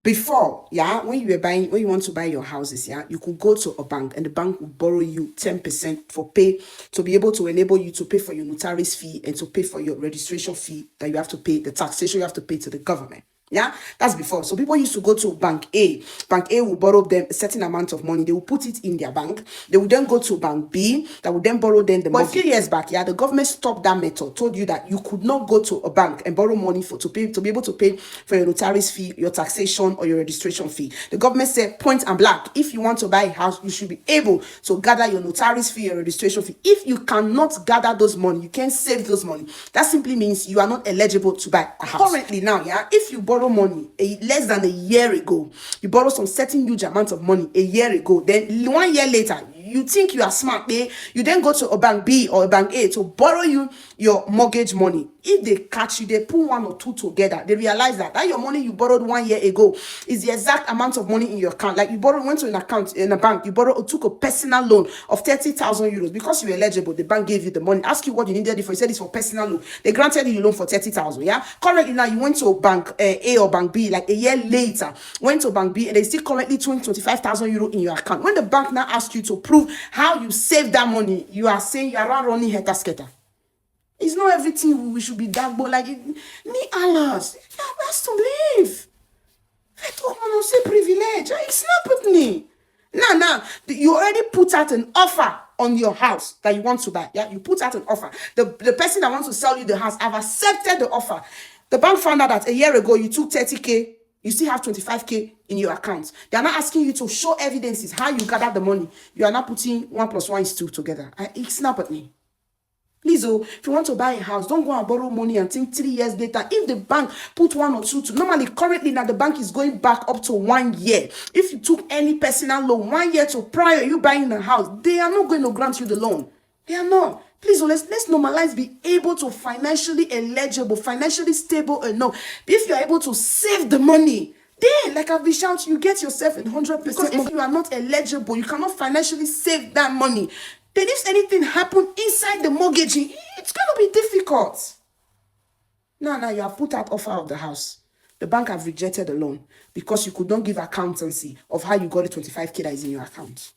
Before, yeah, when you want to buy your houses, yeah, you could go to a bank and the bank will borrow you 10% for pay to be able to enable you to pay for your notary's fee and to pay for your registration fee that you have to pay, the taxation you have to pay to the government. Yeah, that's before. So people used to go to Bank A. Bank A will borrow them a certain amount of money. They will put it in their bank. They will then go to Bank B that will then borrow them the money. But a few years back, yeah, the government stopped that method, told you that you could not go to a bank and borrow money to be able to pay for your notary's fee, your taxation, or your registration fee. The government said point and blank, if you want to buy a house, you should be able to gather your notary's fee, your registration fee. If you cannot gather those money, you can't save those money. That simply means you are not eligible to buy a house. Currently now, yeah, if you borrow money less than a year ago, you borrow some certain huge amount of money a year ago, then 1 year later, you think you are smart, you then go to a bank B or a bank A to borrow you your mortgage money. If they catch you, they put one or two together, they realize that your money you borrowed 1 year ago is the exact amount of money in your account. Like you went to an account in a bank, took a personal loan of 30,000 euros because you were eligible. The bank gave you the money, ask you what you needed it for. You said it's for personal loan. They granted you a loan for 30,000. Yeah. Currently now you went to bank A or bank B, like a year later, went to bank B and they still currently 25,000 euro in your account. When the bank now asks you to prove how you save that money, you are saying you are running heta skater. It's not everything we should be that, but like, me alas, you have to live. I don't want to say privilege. It's not with me. Now, you already put out an offer on your house that you want to buy. Yeah, you put out an offer. The person that wants to sell you the house have accepted the offer. The bank found out that a year ago you took 30K. You still have 25K in your account. They are not asking you to show evidences how you gather the money. You are not putting 1 + 1 is 2 together. It's not with me. Please, if you want to buy a house, don't go and borrow money and think 3 years later. If the bank put 1 or 2 to normally, currently now the bank is going back up to 1 year. If you took any personal loan 1 year to prior you buying a house, they are not going to grant you the loan. They are not. Please, let's normalize be able to financially eligible, financially stable enough. If you're able to save the money, then, like I've been shouting, you get yourself in 100%. Because if you are not eligible, you cannot financially save that money. Then if anything happen inside the mortgaging, it's going to be difficult. Now you have put out offer of the house. The bank have rejected the loan because you could not give accountancy of how you got the 25K that is in your account.